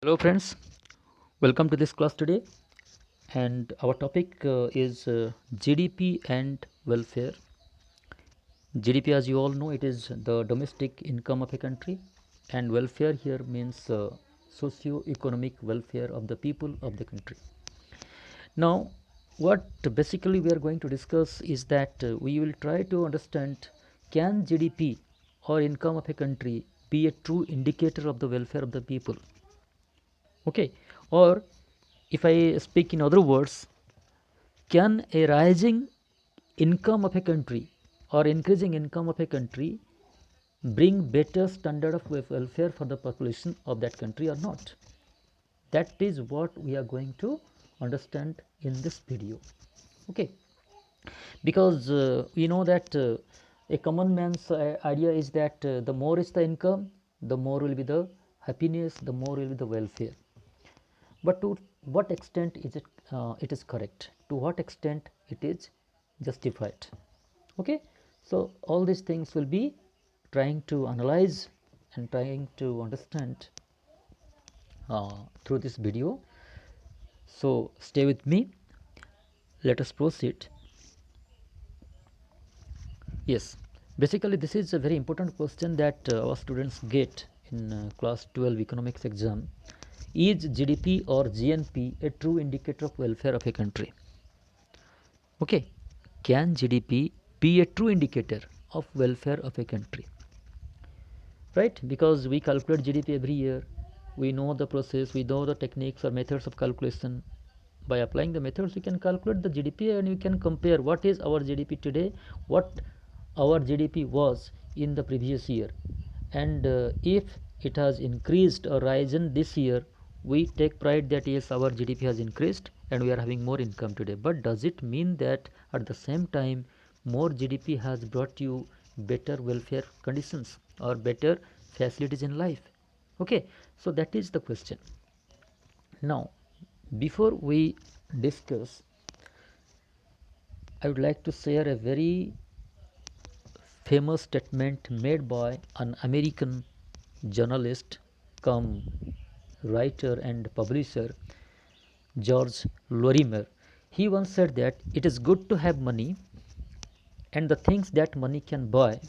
Hello friends, welcome to this class today, and our topic is GDP and welfare. GDP, as you all know, it is the domestic income of a country, and welfare here means socio-economic welfare of the people of the country. Now, what basically we are going to discuss is that we will try to understand, can GDP or income of a country be a true indicator of the welfare of the people? Okay, or if I speak in other words, can a rising income of a country or increasing income of a country bring better standard of welfare for the population of that country or not? That is what we are going to understand in this video. Okay, because we know that a common man's idea is that the more is the income, the more will be the happiness, the more will be the welfare. But to what extent is it is correct, to what extent it is justified? Okay, so all these things will be trying to analyze and trying to understand through this video. So stay with me, let us proceed. Yes, basically this is a very important question that our students get in class 12 economics exam. Is GDP or GNP a true indicator of welfare of a country? Okay, can GDP be a true indicator of welfare of a country? Right, because we calculate GDP every year, we know the process, we know the techniques or methods of calculation. By applying the methods, we can calculate the GDP and we can compare what is our GDP today, what our GDP was in the previous year, and if it has increased or risen this year, we take pride that yes, our GDP has increased and we are having more income today. But does it mean that at the same time more GDP has brought you better welfare conditions or better facilities in life? Okay, so that is the question. Now, before we discuss, I would like to share a very famous statement made by an American journalist come writer and publisher, George Lorimer. He once said that it is good to have money and the things that money can buy,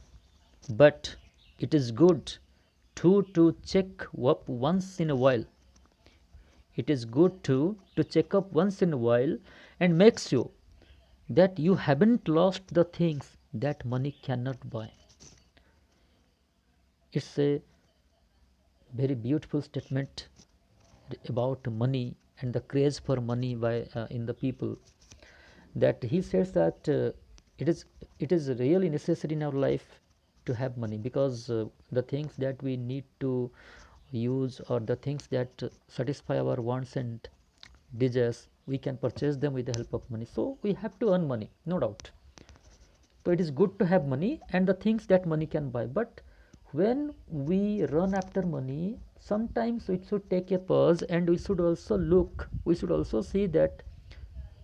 but it is good to check up once in a while. It is good to check up once in a while and make sure that you haven't lost the things that money cannot buy. It's a very beautiful statement about money and the craze for money by in the people, that he says that it is really necessary in our life to have money, because the things that we need to use or the things that satisfy our wants and desires, we can purchase them with the help of money. So we have to earn money, no doubt. So it is good to have money and the things that money can buy. But when we run after money, sometimes we should take a pause and we should also look, we should also see that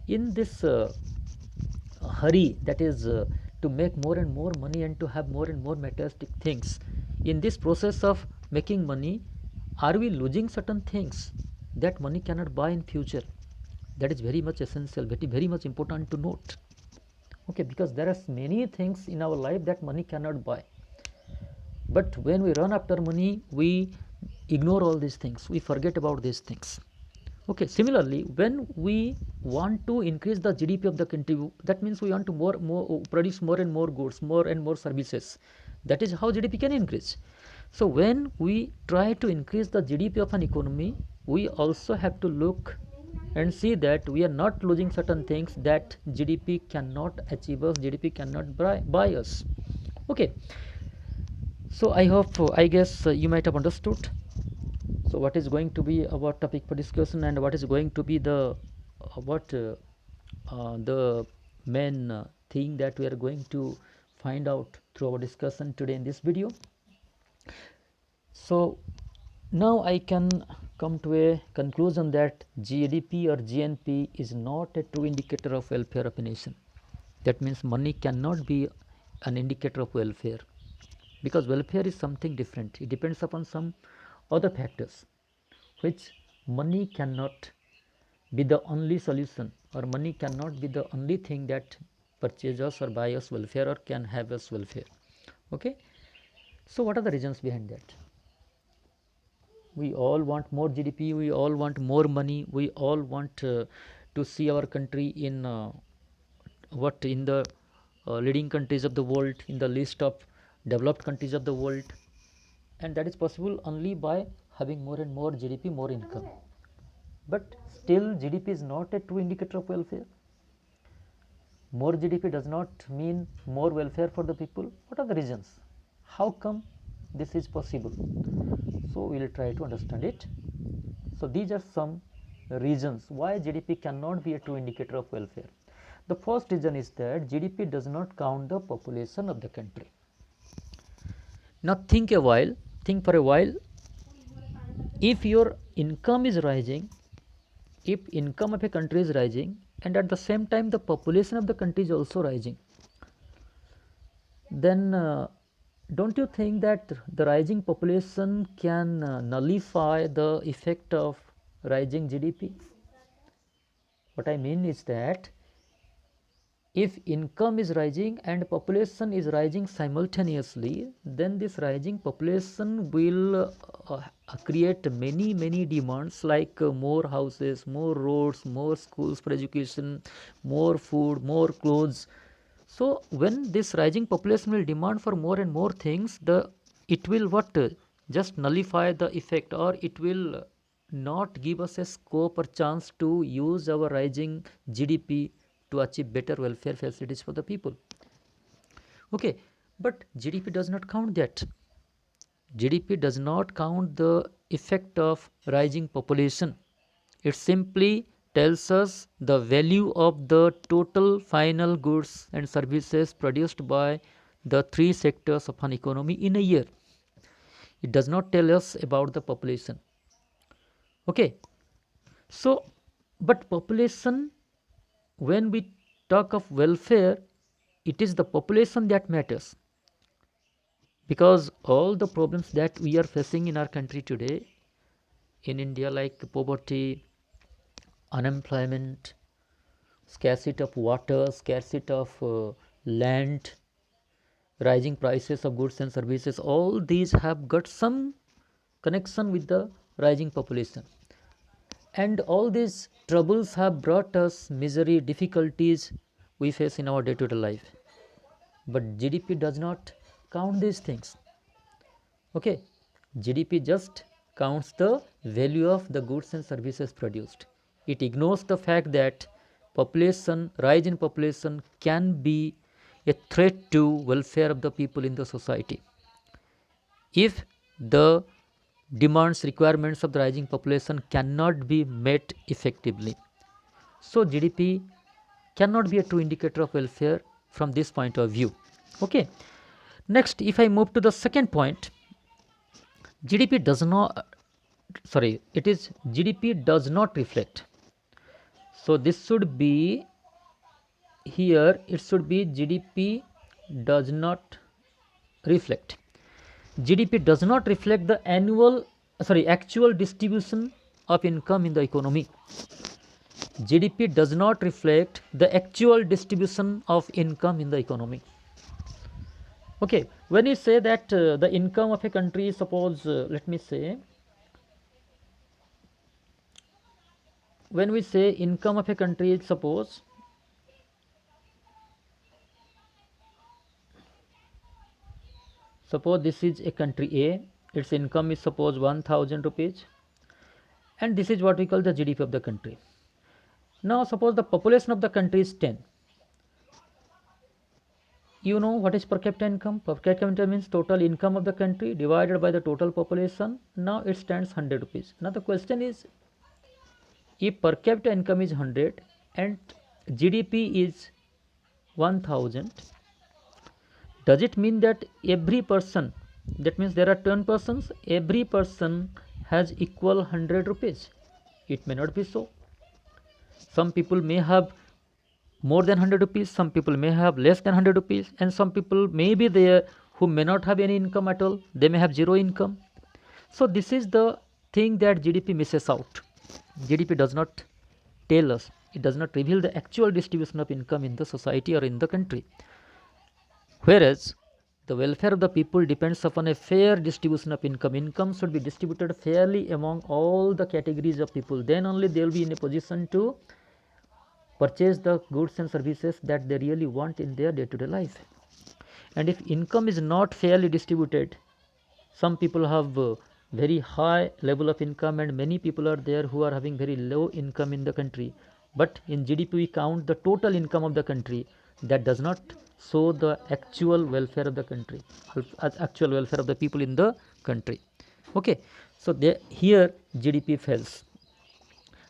in this hurry, that is to make more and more money and to have more and more materialistic things, in this process of making money, are we losing certain things that money cannot buy in future? That is very much essential, very much important to note. Okay, because there are many things in our life that money cannot buy, but when we run after money, we ignore all these things, we forget about these things. Okay, similarly, when we want to increase the GDP of the country, that means we want to more produce more and more goods, more and more services. That is how GDP can increase. So when we try to increase the GDP of an economy, we also have to look and see that we are not losing certain things that GDP cannot achieve us, GDP cannot buy us. Okay, so I guess you might have understood. So what is going to be our topic for discussion, and what is going to be the what the main thing that we are going to find out through our discussion today in this video. So now I can come to a conclusion that GDP or GNP is not a true indicator of welfare of a nation. That means money cannot be an indicator of welfare, because welfare is something different. It depends upon some other factors which money cannot be the only solution, or money cannot be the only thing that purchases us or buy us welfare or can have us welfare. Okay, so what are the reasons behind that? We all want more GDP, we all want more money, we all want to see our country in in the leading countries of the world, in the list of developed countries of the world, and that is possible only by having more and more GDP, more income. But still GDP is not a true indicator of welfare. More GDP does not mean more welfare for the people. What are the reasons? How come this is possible? So we will try to understand it. So these are some reasons why GDP cannot be a true indicator of welfare. The first reason is that GDP does not count the population of the country. Now think for a while, if your income is rising, if income of a country is rising, and at the same time the population of the country is also rising, then don't you think that the rising population can nullify the effect of rising GDP? What I mean is that if income is rising and population is rising simultaneously, then this rising population will create many demands, like more houses, more roads, more schools for education, more food, more clothes. So when this rising population will demand for more and more things, it will just nullify the effect, or it will not give us a scope or chance to use our rising GDP to achieve better welfare facilities for the people. Okay, but GDP does not count that. GDP does not count the effect of rising population. It simply tells us the value of the total final goods and services produced by the three sectors of an economy in a year. It does not tell us about the population. Okay, so but population, when we talk of welfare, it is the population that matters, because all the problems that we are facing in our country today in India, like poverty, unemployment, scarcity of water, scarcity of land, rising prices of goods and services, all these have got some connection with the rising population. And all these troubles have brought us misery, difficulties we face in our day-to-day life. But GDP does not count these things. Okay, GDP just counts the value of the goods and services produced. It ignores the fact that rise in population can be a threat to welfare of the people in the society. If the demands, requirements of the rising population cannot be met effectively, so GDP cannot be a true indicator of welfare from this point of view. Okay, next, if I move to the second point, GDP does not reflect. So this should be here, it should be GDP does not reflect. GDP does not reflect the actual distribution of income in the economy. GDP does not reflect the actual distribution of income in the economy. Okay, when you say that the income of a country, suppose let me say, when we say income of a country, suppose this is a country A, its income is suppose 1000 rupees, and this is what we call the GDP of the country. Now suppose the population of the country is 10. You know what is per capita income? Per capita income means total income of the country divided by the total population. Now it stands 100 rupees. Now the question is, if per capita income is 100 and GDP is 1000, does it mean that every person, that means there are 10 persons, every person has equal 100 rupees? It may not be so. Some people may have more than 100 rupees, some people may have less than 100 rupees, and some people may be there who may not have any income at all. They may have zero income. So this is the thing that GDP misses out. GDP does not tell us, it does not reveal the actual distribution of income in the society or in the country. Whereas the welfare of the people depends upon a fair distribution of income. Income should be distributed fairly among all the categories of people. Then only they will be in a position to purchase the goods and services that they really want in their day-to-day life. And if income is not fairly distributed, some people have very high level of income and many people are there who are having very low income in the country. But in GDP we count the total income of the country. That does not show the actual welfare of the country, actual welfare of the people in the country. Okay, so here GDP fails.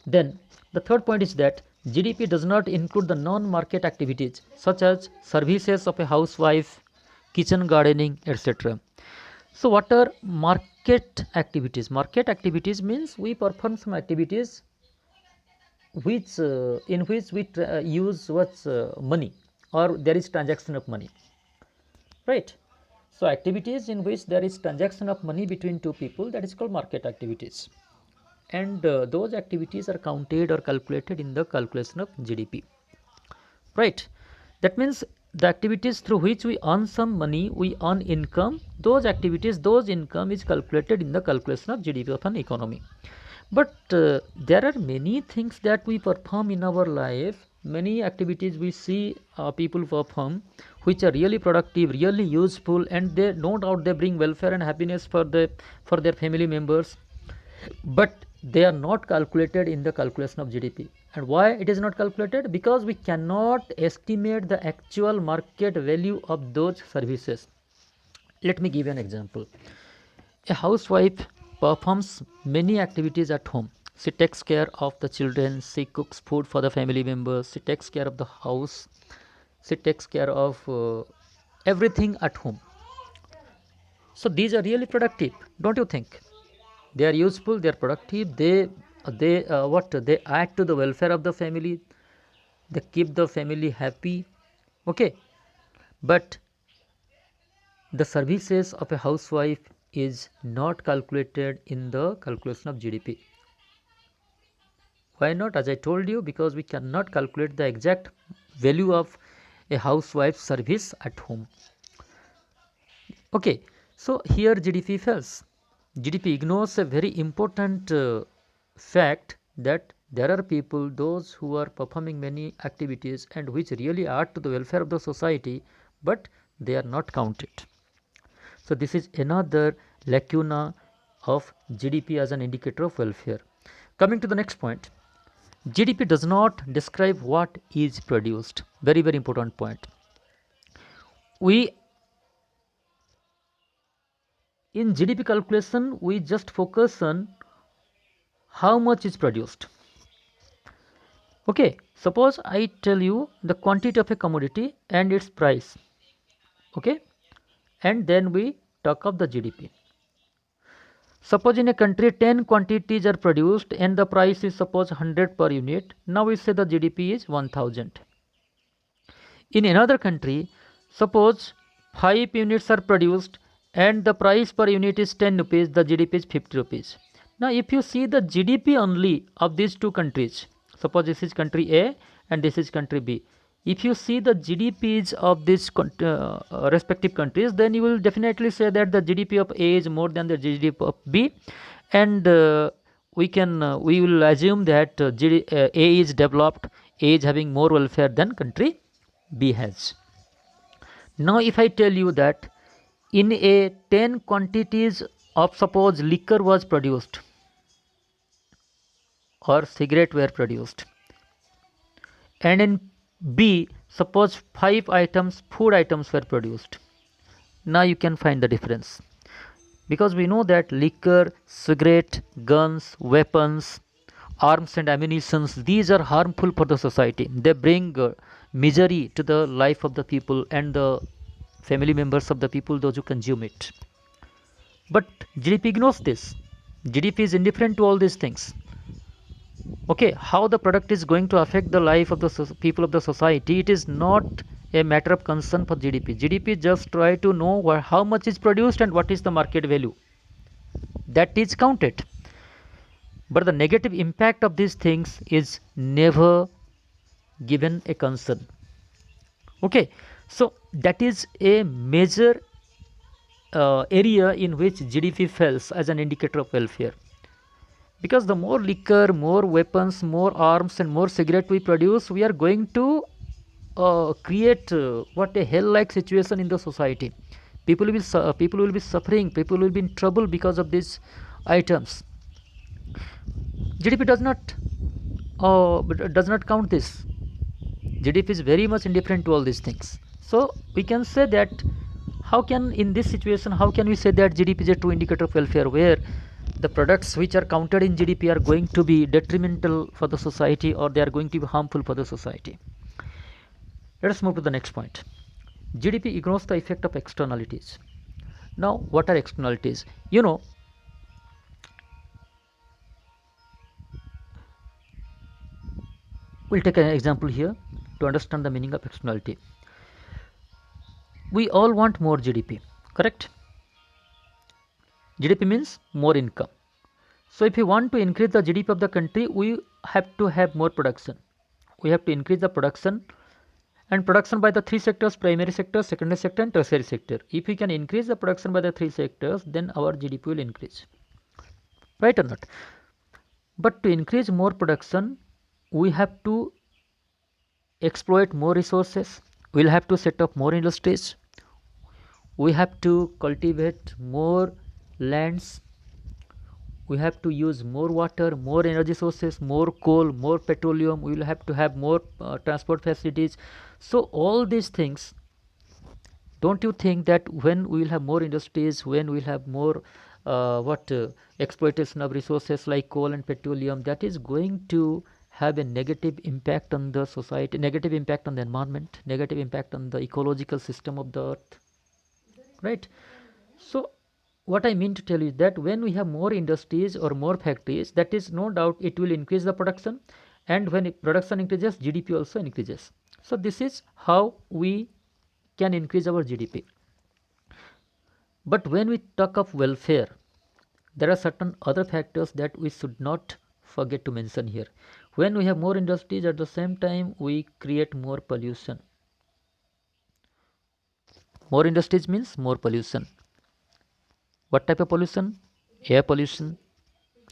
Then the third point is that GDP does not include the non-market activities such as services of a housewife, kitchen gardening, etc. So what are market activities? Market activities means we perform some activities which in which we use what's money, or there is transaction of money, right? So activities in which there is transaction of money between two people, that is called market activities, and those activities are counted or calculated in the calculation of GDP, right? That means the activities through which we earn some money, we earn income, those activities, those income is calculated in the calculation of GDP of an economy. But there are many things that we perform in our life, many activities we see people perform which are really productive, really useful, and they no doubt they bring welfare and happiness for their family members, but they are not calculated in the calculation of GDP. And why it is not calculated? Because we cannot estimate the actual market value of those services. Let me give you an example. A housewife performs many activities at home. She takes care of the children, she cooks food for the family members, she takes care of the house, she takes care of everything at home. So these are really productive, don't you think? They are useful, they are productive, they add to the welfare of the family, they keep the family happy. Okay, but the services of a housewife is not calculated in the calculation of GDP. Why not? As I told you, because we cannot calculate the exact value of a housewife's service at home. Okay, so here GDP fails. GDP ignores a very important fact that there are people, those who are performing many activities and which really add to the welfare of the society, but they are not counted. So this is another lacuna of GDP as an indicator of welfare. Coming to the next point, GDP does not describe what is produced. Very, very important point. In GDP calculation, we just focus on how much is produced. Okay, suppose I tell you the quantity of a commodity and its price. Okay, and then we talk of the GDP. Suppose in a country 10 quantities are produced and the price is suppose 100 per unit. Now we say the GDP is 1000. In another country, suppose 5 units are produced and the price per unit is 10 rupees, the GDP is 50 rupees. Now if you see the GDP only of these two countries, suppose this is country A and this is country B. If you see the GDPs of these respective countries, then you will definitely say that the GDP of A is more than the GDP of B, and we will assume that A is developed, A is having more welfare than country B has. Now if I tell you that in a 10 quantities of suppose liquor was produced or cigarette were produced, and in B suppose 5 items, food items were produced. Now you can find the difference, because we know that liquor, cigarette, guns, weapons, arms and ammunitions, these are harmful for the society. They bring misery to the life of the people and the family members of the people, those who consume it. But GDP ignores this. GDP is indifferent to all these things. Okay, how the product is going to affect the life of the people of the society, it is not a matter of concern for GDP. GDP just try to know how much is produced and what is the market value. That is counted. but the negative impact of these things is never given a concern. Okay, so that is a major area in which GDP fails as an indicator of welfare. Because the more liquor, more weapons, more arms, and more cigarette we produce, we are going to create what a hell-like situation in the society. People will be suffering. People will be in trouble because of these items. GDP does not count this. GDP is very much indifferent to all these things. So we can say that how can in this situation how can we say that GDP is a true indicator of welfare, where the products which are counted in GDP are going to be detrimental for the society, or they are going to be harmful for the society. Let us move to the next point. GDP ignores the effect of externalities. Now, what are externalities? We'll take an example here to understand the meaning of externality. We all want more GDP, correct? GDP means more income. So if we want to increase the GDP of the country, we have to have more production. We have to increase the production, and production by the three sectors: primary sector, secondary sector, and tertiary sector. If we can increase the production by the three sectors, then our GDP will increase. Right or not? But to increase more production, we have to exploit more resources. We'll have to set up more industries. We have to cultivate more lands. We have to use more water, more energy sources, more coal, more petroleum. We will have to have more transport facilities. So all these things, don't you think that when we will have more industries, when we will have more exploitation of resources like coal and petroleum, that is going to have a negative impact on the society, negative impact on the environment, negative impact on the ecological system of the earth, right? So what I mean to tell you is that when we have more industries or more factories, that is no doubt it will increase the production, and when production increases, GDP also increases. So this is how we can increase our GDP. But when we talk of welfare, there are certain other factors that we should not forget to mention here. When we have more industries, at the same time we create more pollution. More industries means more pollution. What type of pollution? Air pollution,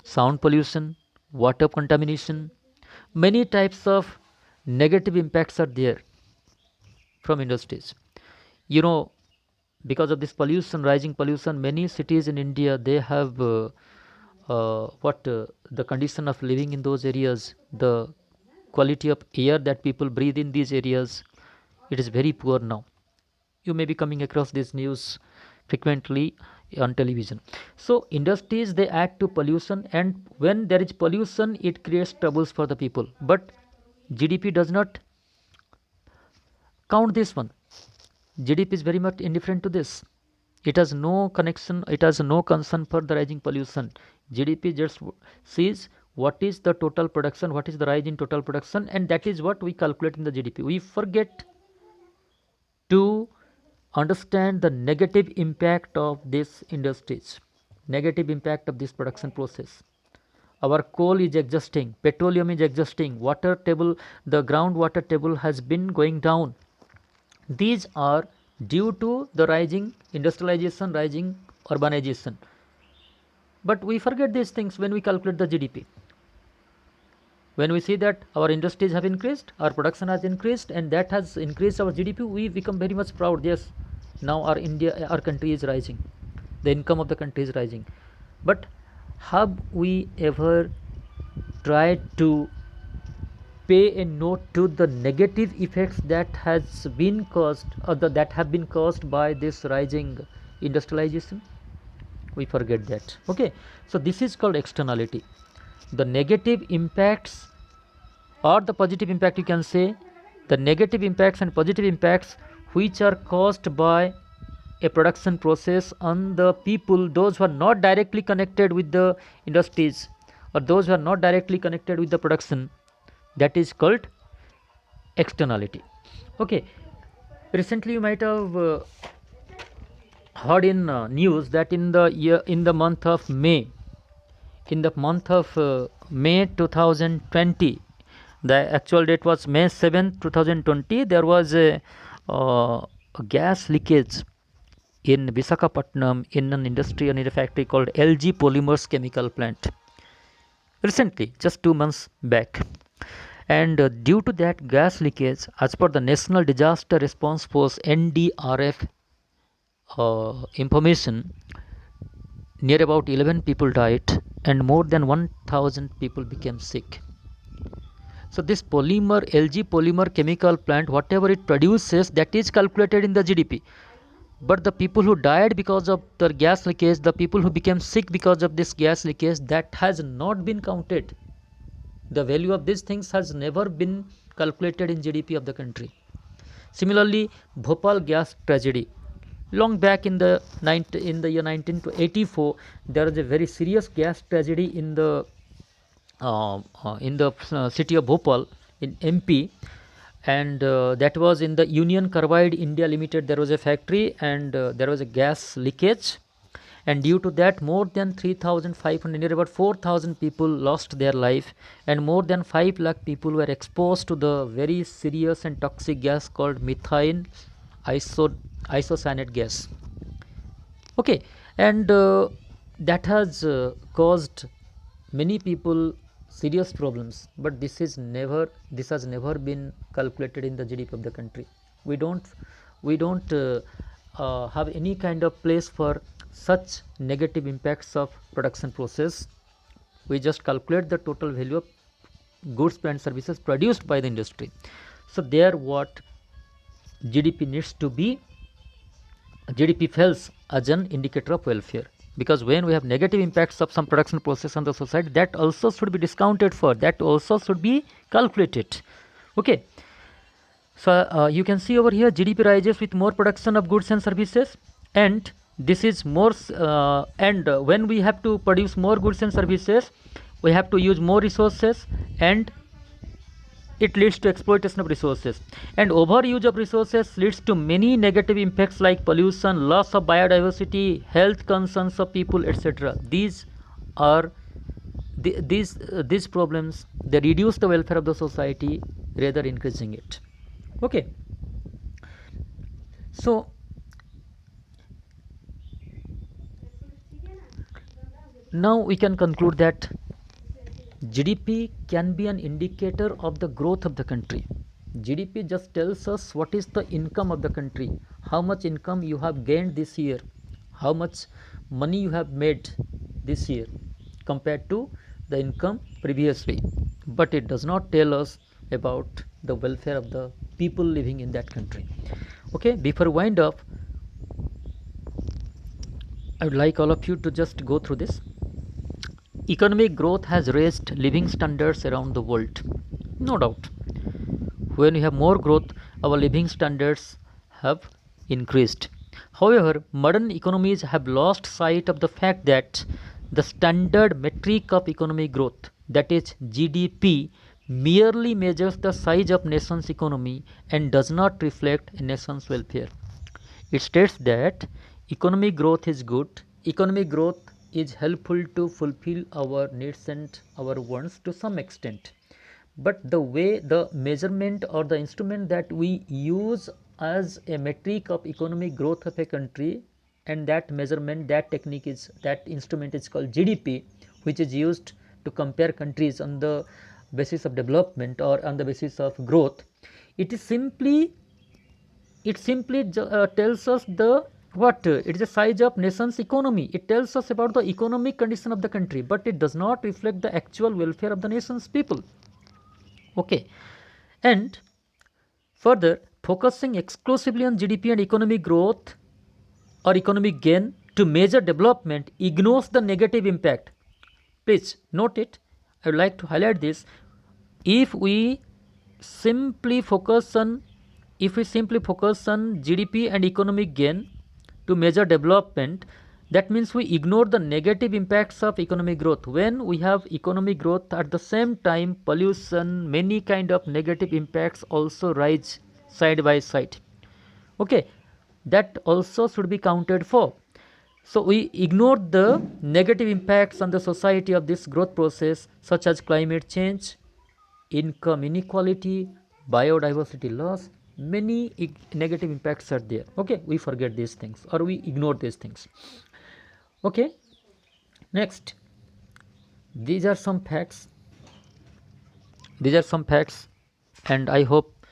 sound pollution, water contamination. Many types of negative impacts are there from industries. Because of this pollution, rising pollution, many cities in India, they have the condition of living in those areas, the quality of air that people breathe in these areas, it is very poor now. You may be coming across this news frequently on television. So industries, they add to pollution, and when there is pollution, it creates troubles for the people. But GDP does not count this one. GDP is very much indifferent to this. It has no connection, it has no concern for the rising pollution. GDP just sees what is the total production, what is the rise in total production, and that is what we calculate in the GDP. We forget to understand the negative impact of these industries, negative impact of this production process. Our coal is exhausting, petroleum is exhausting, water table, the groundwater table has been going down. These are due to the rising industrialization, rising urbanization. But we forget these things when we calculate the GDP. When we see that our industries have increased, our production has increased, and that has increased our GDP, we become very much proud. Yes, now our country is rising, the income of the country is rising. But have we ever tried to pay a note to the negative effects that has been caused, or that have been caused by this rising industrialization? We forget that. Okay, so this is called externality. The negative impacts or the positive impact, you can say, the negative impacts and positive impacts which are caused by a production process on the people, those who are not directly connected with the industries, or those who are not directly connected with the production, that is called externality. Okay, recently you might have heard in news that in the month of May, in the month of May 2020, the actual date was May 7th, 2020, there was a gas leakage in Visakhapatnam in an industry and in a factory called LG Polymers chemical plant. Recently, just 2 months back. And due to that gas leakage, as per the National Disaster Response Force NDRF information, near about 11 people died and more than 1000 people became sick. So this polymer, LG polymer chemical plant, whatever it produces, that is calculated in the GDP. But the people who died because of the gas leakage, the people who became sick because of this gas leakage, that has not been counted. The value of these things has never been calculated in GDP of the country. Similarly, Bhopal gas tragedy. Long back in the year 1984, there was a very serious gas tragedy in the city of Bhopal in MP, and that was in the Union Carbide India Limited. There was a factory and there was a gas leakage, and due to that more than 3,500, near about 4,000 people lost their life, and more than 5 lakh people were exposed to the very serious and toxic gas called methane isocyanate gas. Okay, and that has caused many people serious problems, but this has never been calculated in the GDP of the country. We don't have any kind of place for such negative impacts of production process. We just calculate the total value of goods and services produced by the industry. So there what GDP needs to be, GDP fails as an indicator of welfare, because when we have negative impacts of some production process on the society, that also should be discounted for, that also should be calculated. Okay, so you can see over here GDP rises with more production of goods and services, and this is more and when we have to produce more goods and services, we have to use more resources, and it leads to exploitation of resources, and overuse of resources leads to many negative impacts like pollution, loss of biodiversity, health concerns of people, etc. These are these problems, they reduce the welfare of the society rather increasing it. Okay, so now we can conclude that GDP can be an indicator of the growth of the country. GDP just tells us what is the income of the country, how much income you have gained this year, how much money you have made this year compared to the income previously, but it does not tell us about the welfare of the people living in that country. Okay, before wind up, I would like all of you to just go through this. Economic growth has raised living standards around the world, no doubt. When we have more growth, our living standards have increased. However, modern economies have lost sight of the fact that the standard metric of economic growth, that is GDP, merely measures the size of nation's economy and does not reflect a nation's welfare. It states that economic growth is good, economic growth is helpful to fulfill our needs and our wants to some extent, but the way the measurement or the instrument that we use as a metric of economic growth of a country, and that measurement, that technique is, that instrument is called GDP, which is used to compare countries on the basis of development or on the basis of growth. It simply tells us the what it is the size of nation's economy. It tells us about the economic condition of the country, but it does not reflect the actual welfare of the nation's people. Okay, and further, focusing exclusively on GDP and economic growth or economic gain to measure development ignores the negative impact. Please note it. I would like to highlight this. If we simply focus on GDP and economic gain to measure development, that means we ignore the negative impacts of economic growth. When we have economic growth, at the same time pollution, many kind of negative impacts also rise side by side. Okay, that also should be counted for. So we ignore the negative impacts on the society of this growth process, such as climate change, income inequality, biodiversity loss. Many negative impacts are there. Okay, we forget these things or we ignore these things. Okay, next, these are some facts. These are some facts, and I hope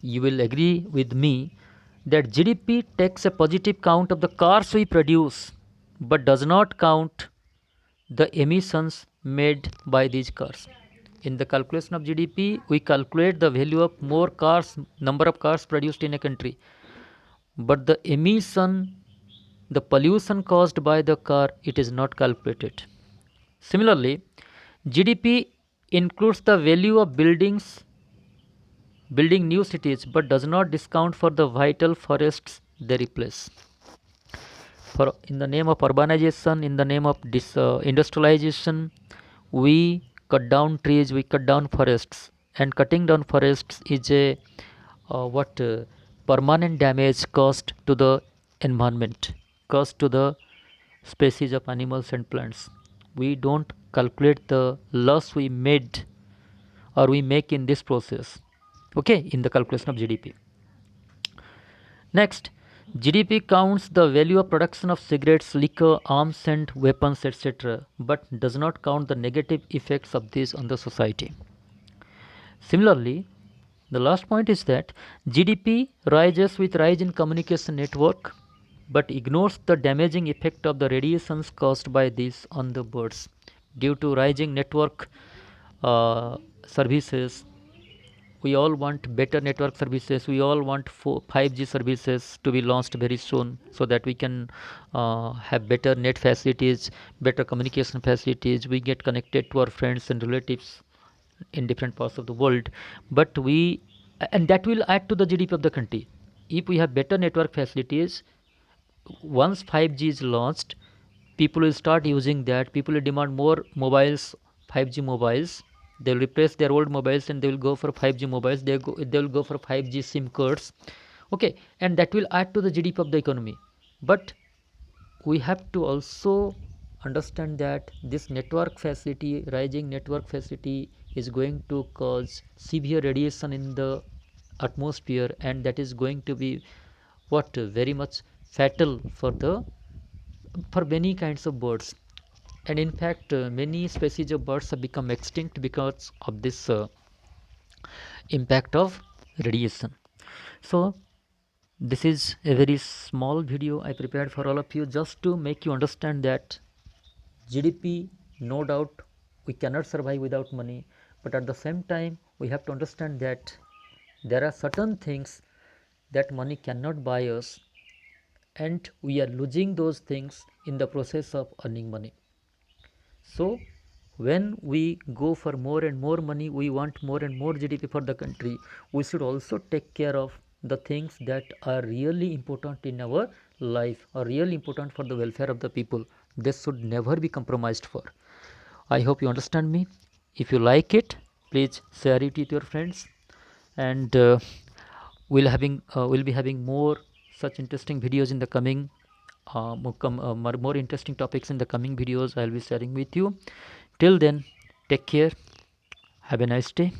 you will agree with me that GDP takes a positive count of the cars we produce but does not count the emissions made by these cars. In the calculation of GDP, we calculate the value of more cars, number of cars produced in a country, but the emission, the pollution caused by the car, it is not calculated. Similarly, GDP includes the value of building new cities, but does not discount for the vital forests they replace. For in the name of urbanization, in the name of industrialization, we cut down trees, we cut down forests, and cutting down forests is a what permanent damage caused to the environment, caused to the species of animals and plants. We don't calculate the loss we made or we make in this process, okay, in the calculation of GDP. Next, GDP counts the value of production of cigarettes, liquor, arms and weapons, etc., but does not count the negative effects of this on the society. Similarly, the last point is that GDP rises with rise in communication network but ignores the damaging effect of the radiations caused by this on the birds. Due to rising network services, we all want better network services, we all want 5G services to be launched very soon so that we can have better net facilities, better communication facilities, we get connected to our friends and relatives in different parts of the world. But we, and that will add to the GDP of the country. If we have better network facilities, once 5G is launched, people will start using that, people will demand more mobiles, 5G mobiles, they will replace their old mobiles and they will go for 5G mobiles, they will go for 5G SIM cards, okay, and that will add to the GDP of the economy. But we have to also understand that this network facility, rising network facility, is going to cause severe radiation in the atmosphere, and that is going to be what very much fatal for many kinds of birds. And in fact, many species of birds have become extinct because of this impact of radiation. So this is a very small video I prepared for all of you, just to make you understand that GDP, no doubt, we cannot survive without money, but at the same time, we have to understand that there are certain things that money cannot buy us, and we are losing those things in the process of earning money. So, when we go for more and more money, we want more and more GDP for the country, we should also take care of the things that are really important in our life or really important for the welfare of the people. This should never be compromised for. I hope you understand me. If you like it, please share it with your friends, and we'll be having more such interesting videos in the coming more interesting topics in the coming videos I'll be sharing with you. Till then, take care, have a nice day.